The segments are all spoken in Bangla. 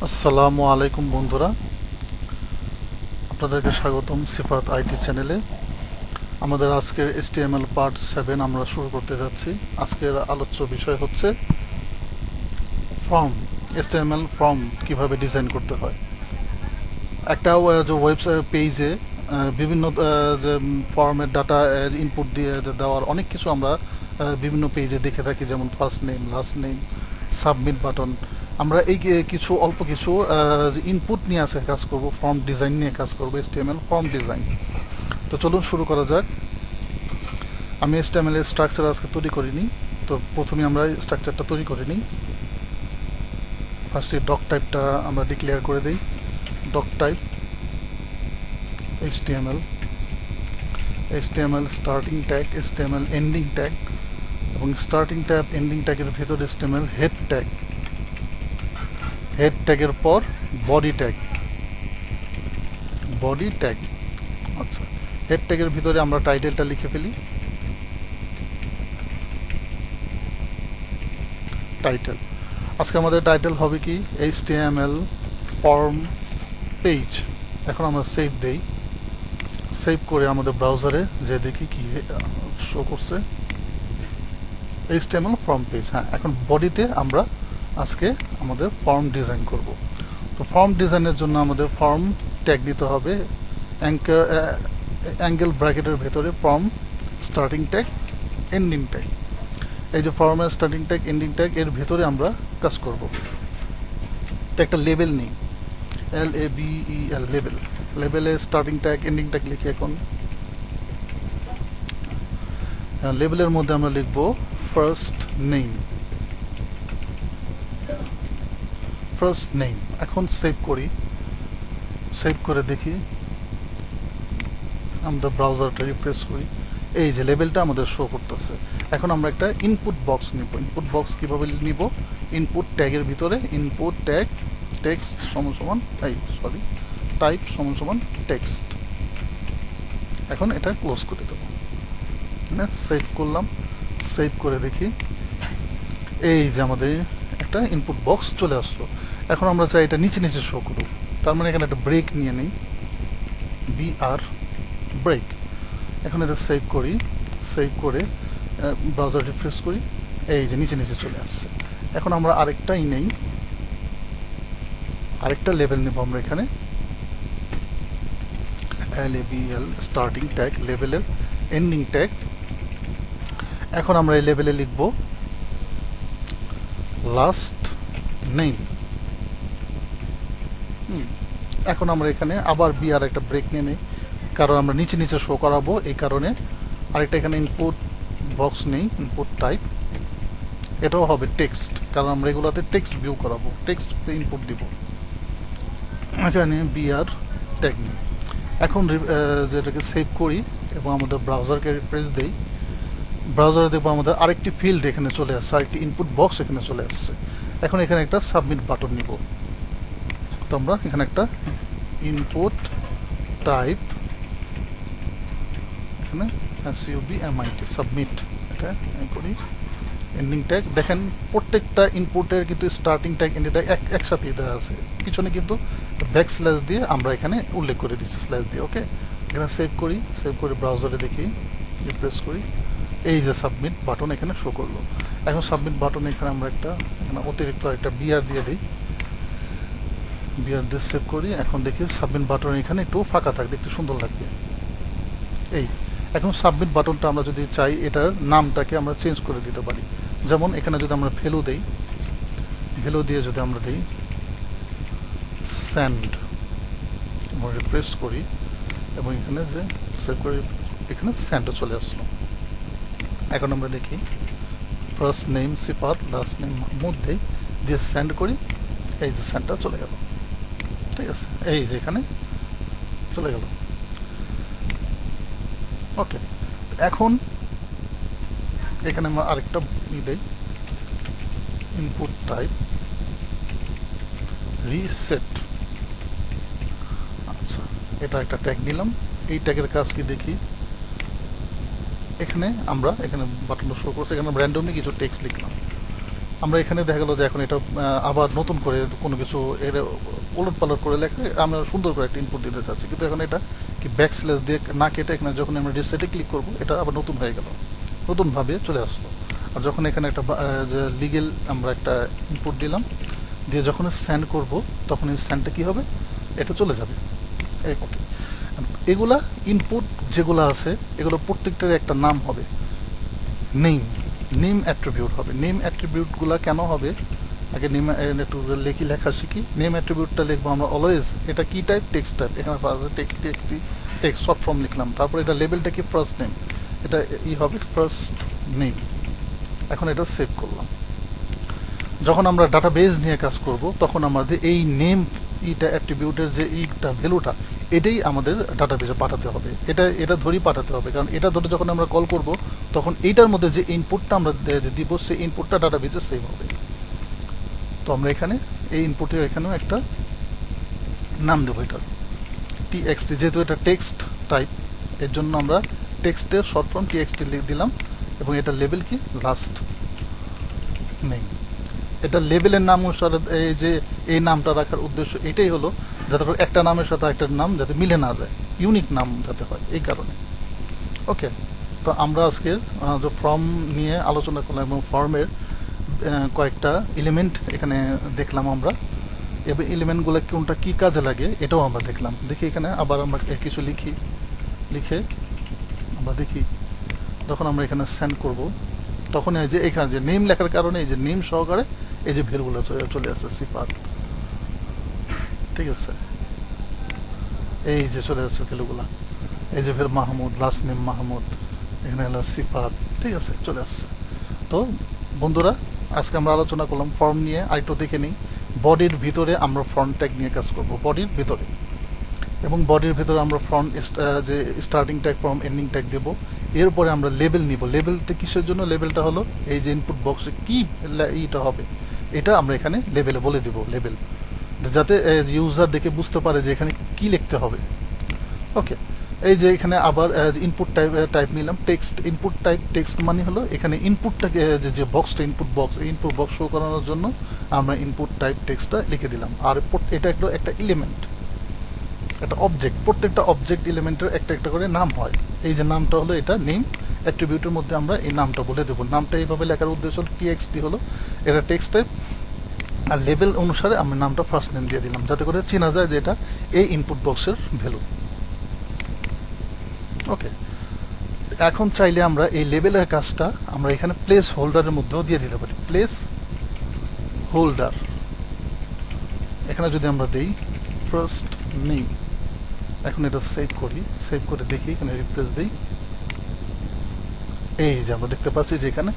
আসসালামু আলাইকুম বন্ধুরা, আপনাদেরকে স্বাগতম সিফাত আইটি চ্যানেলে। আমাদের আজকের HTML পার্ট 7 আমরা শুরু করতে যাচ্ছি। আজকের আলোচ্য বিষয় হচ্ছে ফর্ম। HTML ফর্ম কিভাবে ডিজাইন করতে হয়। একটা যে ওয়েবসাইট পেজে বিভিন্ন যে ফর্মের ডাটা ইনপুট দিয়ে দেওয়ার অনেক কিছু আমরা বিভিন্ন পেজে দেখে থাকি, যেমন first name, last name, submit button. আমরা এই কিছু অল্প কিছু ইনপুট নিয়ে আসে কাজ করব, ফর্ম ডিজাইন নিয়ে কাজ করব, HTML ফর্ম ডিজাইন। তো চলুন শুরু করা যাক। আমি HTML এর স্ট্রাকচার আজকে তৈরি করিনি, তো প্রথমে আমরা স্ট্রাকচারটা তৈরি করে নিই। ফার্স্টে ডক টাইপটা আমরা ডিক্লেয়ার করে দিই। Doctype HTML starting tag, HTML ending tag, এবং স্টার্টিং ট্যাগ এন্ডিং ট্যাগের ভিতর HTML হেড ট্যাগ, হেড ট্যাগের পর বডি ট্যাগ, বডি ট্যাগ। আচ্ছা, হেড ট্যাগের ভিতরে আমরা টাইটেলটা লিখে ফেলি, টাইটেল। আজকে আমাদের টাইটেল হবে কি, HTML ফর্ম পেজ। এখন আমরা সেভ দেই। সেভ করে আমাদের ব্রাউজারে যে দেখি কি শো করছে, HTML ফর্ম পেজ। হ্যাঁ, এখন বডিতে আমরা আজকে আমাদের ফর্ম ডিজাইন করব। তো ফর্ম ডিজাইনের জন্য আমাদের ফর্ম ট্যাগ দিতে হবে, অ্যাঙ্গেল ব্র্যাকেটের ভেতরে form starting tag, ending tag. এই যে ফর্মের স্টার্টিং ট্যাগ, এন্ডিং ট্যাগ, এর ভেতরে আমরা কাজ করব। একটা লেবেল নিই, LABEL, লেবেল। লেবেলের স্টার্টিং ট্যাগ, এন্ডিং ট্যাগ লিখি। এখন লেবেলের মধ্যে আমরা লিখব ফার্স্ট নেম, ফার্স্ট নেম। এখন সেভ করি। সেভ করে দেখি, আমরা ব্রাউজারটা রিফ্রেশ করি, এই যে লেবেলটা আমাদের শো করতেছে। এখন আমরা একটা ইনপুট বক্স নিব। ইনপুট বক্স কিভাবে নিব, ইনপুট ট্যাগের ভিতরে ইনপুট ট্যাগ টেক্সট সমান টাইপ সমান টেক্সট। এখন এটা ক্লোজ করে দেবো। সেভ করলাম। সেভ করে দেখি, এই যে আমাদের একটা ইনপুট বক্স চলে আসলো। এখন আমরা চাই এটা নিচে নিচে শো করব, তার মানে এখানে একটা ব্রেক নিয়ে নিই, BR ব্রেক। এখন এটা সেভ করি। সেভ করে ব্রাউজার রিফ্রেশ করি, এই যে নিচে নিচে চলে আসছে। এখন আমরা আরেকটাই নেই, আরেকটা লেভেল নেব আমরা এখানে, LABEL স্টার্টিং ট্যাগ, লেভেলের এন্ডিং ট্যাগ। এখন আমরা এই লেভেলে লিখব লাস্ট নেম। এখন আমরা এখানে আবার BR একটা ব্রেক নিয়ে নিই, কারণ আমরা নিচে নিচে শো করাবো, এই কারণে। আরেকটা এখানে ইনপুট বক্স নেই, ইনপুট টাইপ, এটাও হবে টেক্সট, কারণ আমরা এগুলোতে টেক্সট ভিউ করাবো, টেক্সট ইনপুট দিব। এখানে BR ট্যাগ নেই। এখন যেটাকে সেভ করি এবং আমাদের ব্রাউজারকে রিফ্রেশ দেই। ব্রাউজারে দেখবো আমাদের আরেকটি ফিল্ড এখানে চলে আসছে, আরেকটি ইনপুট বক্স এখানে চলে আসছে। এখন এখানে একটা সাবমিট বাটন নিব। তো আমরা এখানে একটা ইনপুট টাইপ, এখানে SUBMIT সাবমিট, এটা করি। এন্ডিং ট্যাগ দেখেন, প্রত্যেকটা ইনপুটের কিন্তু স্টার্টিং ট্যাগ, এন্ডিং ট্যাগ একসাথেই দেওয়া আছে। পিছনে কিন্তু ব্যাক স্ল্যাশ দিয়ে আমরা এখানে উল্লেখ করে দিচ্ছি, স্ল্যাশ দিয়ে। ওকে, এখানে সেভ করি। সেভ করে ব্রাউজারে দেখি, রিফ্রেশ করি, এই যে সাবমিট বাটন এখানে শো করলো। এখন সাবমিট বাটনে এখানে আমরা একটা এখানে অতিরিক্ত একটা BR দিয়ে দিই, BR দিয়ে সেভ করি। এখন দেখি সাবমিট বাটন এখানে একটু ফাঁকা থাকে, দেখতে সুন্দর লাগবে। এই এখন সাবমিট বাটনটা আমরা যদি চাই, এটার নামটাকে আমরা চেঞ্জ করে দিতে পারি। যেমন এখানে যদি আমরা ভ্যালু দেই, ভ্যালু দিয়ে যদি আমরা দিই স্যান্ড, আমরা রিফ্রেশ করি এবং এখানে যে সেভ করি, এখানে স্যান্ডও চলে আসলো। এখন আমরা দেখি ফার্স্ট নেম সিফাত, লাস্ট নেম মধ্যে দিয়ে স্যান্ড করি, এই যে স্যান্ডটা চলে গেল। ঠিক আছে, এই যে এখানে চলে গেল। ওকে, এখন এখানে আমরা আরেকটা দেই, ইনপুট টাইপ রিসেট। আচ্ছা, এটা একটা ট্যাগ নিলাম। এই ট্যাগের কাজ কি দেখি, এখানে আমরা এখানে বাটনটা শো করছে, এখানে র্যান্ডমলি কিছু টেক্সট লিখলাম। আমরা এখানে দেখা গেল যে এখন এটা আবার নতুন করে কোনো কিছু এর ওলট পালট করে লেখা আমরা সুন্দর করে একটা ইনপুট দিতে চাচ্ছি, কিন্তু এখন এটা কি ব্যাকস্ল্যাশ দিয়ে না কেটে এখানে যখন আমরা রিসেটে ক্লিক করব এটা আবার নতুন হয়ে গেল, নতুনভাবে চলে আসলো। আর যখন এখানে একটা লিগেল আমরা একটা ইনপুট দিলাম, দিয়ে যখন সেন্ড করব তখন এই সেন্ডটা কী হবে, এটা চলে যাবে। ওকে, এগুলা ইনপুট যেগুলো আছে এগুলো প্রত্যেকটার একটা নাম হবে, নেম অ্যাট্রিবিউট হবে। নেম অ্যাট্রিবিউটগুলো কেন হবে, আগে নেম একটু লেখা শিখি। নেম অ্যাট্রিবিউটটা লিখবো আমরা অলওয়েজ, এটা কি টাইপ, টেক্সট টাইপ, এখানে টেক্সট শর্ট ফর্ম লিখলাম, তারপর এটা লেবেলটা কি ফার্স্ট নেম, এটা হবে ফার্স্ট নেম। এখন এটা সেভ করলাম। যখন আমরা ডাটাবেজ নিয়ে কাজ করব তখন আমাদের এই নেম ইটা অ্যাট্রিবিউটের যে ইটা ভ্যালুটা এটাই আমাদের ডাটাবেজে পাঠাতে হবে, এটা ধরেই পাঠাতে হবে, কারণ এটা ধরে যখন আমরা কল করব তখন এইটার মধ্যে যে ইনপুটটা আমরা দিব সেই ইনপুটটা ডাটাবেজে সেভ হবে। তো আমরা এখানে এই ইনপুটে এখানেও একটা নাম দেবো, এটার টিএক্সটি, যেহেতু এটা টেক্সট টাইপ এর জন্য আমরা টেক্সটের শর্ট ফর্ম টিএক্সটি দিলাম, এবং এটা লেবেল কি লাস্ট নেম। এটা লেবেলের নাম অনুসারে এই যে এই নামটা রাখার উদ্দেশ্য এটাই হলো যাতে করে একটা নামের সাথে একটা নাম যাতে মিলে না যায়, ইউনিক নাম যাতে হয়, এই কারণে। ওকে, তো আমরা আজকে যে ফর্ম নিয়ে আলোচনা করলাম এবং ফর্মের কয়েকটা এলিমেন্ট এখানে দেখলাম আমরা, এবং এলিমেন্টগুলো কোনটা কী কাজে লাগে এটাও আমরা দেখলাম। দেখি এখানে আবার আমরা কিছু লিখে আমরা দেখি যখন আমরা এখানে সেন্ড করব তখন এই যে এখানে যে নেম লেখার কারণে এই যে নেম সহকারে এই যে ভ্যালুগুলো চলে আসছে সিফাত, ঠিক আছে, এই যে চলে আসছে ভ্যালুগুলা, এই যে ফের মাহমুদ, লাস্ট নেম মাহমুদ, এখানে হলো সিফাত, ঠিক আছে, চলে আসছে। তো বন্ধুরা আজকে আমরা আলোচনা করলাম ফর্ম নিয়ে, আরেকটু দেখে নিই। বডির ভিতরে আমরা ফ্রন্ট ট্যাগ নিয়ে কাজ করব, বডির ভিতরে, এবং বডির ভিতরে আমরা ফ্রন্ট যে starting tag form ending tag দেব। এরপরে আমরা লেবেল নিব। লেবেলটা কিসের জন্য, লেবেলটা হলো এই যে ইনপুট বক্সে কি ইটা হবে এটা আমরা এখানে লেবেলে বলে দিব, লেবেল, যাতে ইউজার দেখে বুঝতে পারে যে এখানে কি লিখতে হবে। ওকে, এই যে এখানে আবার ইনপুট টাইপ নিলাম টেক্সট, ইনপুট টাইপ টেক্সট মানে হলো এখানে ইনপুটটাকে যে বক্সটা ইনপুট বক্স, এই ইনপুট বক্স শো করানোর জন্য আমরা ইনপুট টাইপ টেক্সটটা লিখে দিলাম। আর এটা একটা এলিমেন্ট, একটা অবজেক্ট, প্রত্যেকটা অবজেক্ট এলিমেন্টের একটা একটা করে নাম হয়। এই যে নামটা হলো এটা নেম অ্যাট্রিবিউটের মধ্যে আমরা এই নামটা বলে দেবো। নামটা এইভাবে লেখার উদ্দেশ্য হলো টিএক্সটি হলো এটা টেক্সট টাইপ, আর লেবেল অনুসারে আমরা নামটা ফার্স্ট নেম দিয়ে দিলাম যাতে করে চেনা যায় যে এটা এই ইনপুট বক্সের ভ্যালু। ওকে, এখন চাইলে আমরা এই লেবেলের কাজটা আমরা এখানে প্লেস হোল্ডারের মধ্যেও দিয়ে দিতে পারি। প্লেস হোল্ডার, এখানে যদি আমরা দিই ফার্স্ট নেম, এখন এটা সেভ করি, সেভ করে দেখি এখানে রিফ্রেশ দিই, এই যে আমরা দেখতে পাচ্ছি যে এখানে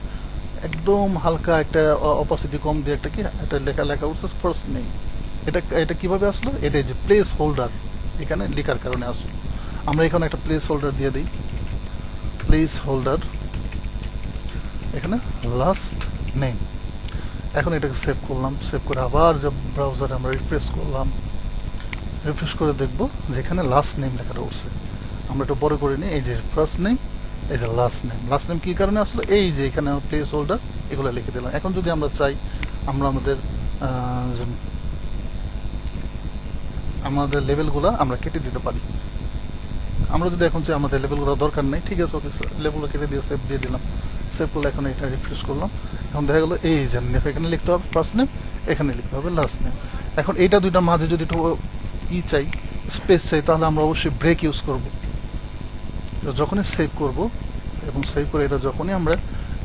একদম হালকা একটা অপাসিটি কম দিয়ে একটা কি একটা লেখা উঠছে ফার্স্ট নেম। এটা কিভাবে আসলো, এটা যে প্লেস হোল্ডার এখানে লেখার কারণে আসলো। আমরা এখানে একটা প্লেস হোল্ডার দিয়ে দিই, প্লেস হোল্ডার এখানে লাস্ট নেম। এখন এটাকে সেভ করলাম, সেভ করে আবার যে ব্রাউজারে আমরা রিফ্রেশ করলাম, রিফ্রেশ করে দেখবো যে এখানে লাস্ট নেম লেখাটা উঠছে। আমরা একটু বড় করে নিই, এই যে ফার্স্ট নেম, এই যে লাস্ট নেম। লাস্ট নেম কী কারণে আসলো, এই যে এখানে প্লেস হোল্ডার এগুলো লিখে দিলাম। এখন যদি আমরা চাই আমরা আমাদের লেভেলগুলো আমরা কেটে দিতে পারি। আমরা যদি এখন চাই আমাদের লেভেলগুলো দরকার নেই, ঠিক আছে, ওকে, লেভেলগুলো কেটে দিয়ে সেভ দিয়ে দিলাম। সেভ করলে এখন এটা রিফ্রেশ করলাম, এখন দেখা গেলো এই যে এখানে লিখতে হবে ফার্স্ট নেম, এখানে লিখতে হবে লাস্ট নেম। এখন এইটা দুইটার মাঝে যদি একটু চাই, স্পেস চাই, তাহলে আমরা অবশ্যই ব্রেক ইউজ করব। যখনই সেভ করব এবং সেভ করে এটা যখনই আমরা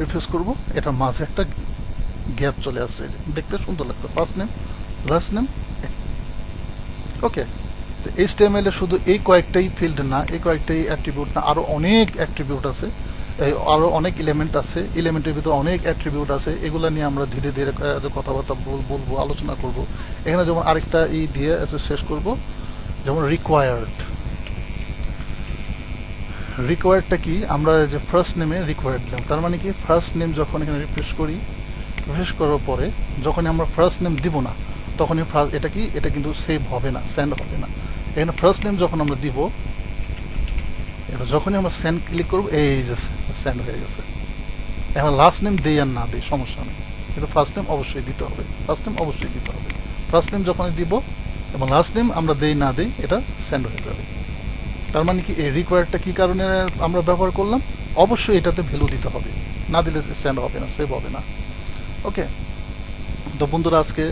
রিফ্রেশ করব এটার মাঝে একটা গ্যাপ চলে আসছে, দেখতে সুন্দর লাগতো, ফার্স্ট নেম লাস্ট নেম। ওকে, তো HTML এ শুধু এই কয়েকটাই ফিল্ড না, এই কয়েকটাই অ্যাট্রিবিউট না, আরও অনেক অ্যাট্রিবিউট আছে, আরও অনেক এলিমেন্ট আছে, এলিমেন্টের ভিতরে অনেক অ্যাট্রিবিউট আছে। এগুলো নিয়ে আমরা ধীরে ধীরে কথাবার্তা বলবো, আলোচনা করব। এখানে যেমন আরেকটা দিয়ে শেষ করব, যেমন রিকোয়ার্ডটা কি, আমরা যে ফার্স্ট নেমে রিকোয়ার্ড দিলাম, তার মানে কি ফার্স্ট নেম যখন এখানে রিফ্রেশ করি, রিফ্রেশ করার পরে যখন আমরা ফার্স্ট নেম দিব না তখনই এটা কিন্তু সেভ হবে না, সেন্ড হবে না। এখানে ফার্স্ট নেম যখন আমরা দিব, এটা যখনই আমরা সেন্ড ক্লিক করবো এই যে সেন্ড হয়ে গেছে। এখন লাস্ট নেম দেই আর না দিই সমস্যা নেই, কিন্তু ফার্স্ট নেম অবশ্যই দিতে হবে, ফার্স্ট নেম অবশ্যই দিতে হবে। ফার্স্ট নেম যখনই দিব এবং লাস্ট নেম আমরা দেই না দেই এটা সেন্ড হয়ে যাবে। তার মানে কি এই রিকোয়ার্ডটা কি কারণে আমরা ব্যবহার করলাম, অবশ্যই এটাতে ভ্যালু দিতে হবে, না দিলে সেন্ড হবে না, সেভ হবে না। ওকে, তো বন্ধুরা আজকে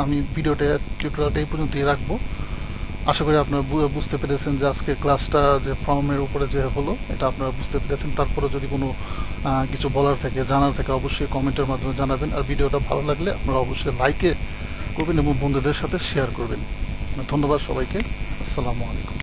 আমি ভিডিওটা টিউটোরিয়ালটা এই পর্যন্তই রাখবো। আশা করি আপনারা বুঝতে পেরেছেন যে আজকে ক্লাসটা যে ফর্মের উপরে যে হলো এটা আপনারা বুঝতে পেরেছেন। তারপরে যদি কোনো কিছু বলার থাকে, জানার থাকে, অবশ্যই কমেন্টের মাধ্যমে জানাবেন। আর ভিডিওটা ভালো লাগলে আপনারা অবশ্যই লাইকে করবেন এবং বন্ধুদের সাথে শেয়ার করবেন। ধন্যবাদ সবাইকে, আসসালামু আলাইকুম।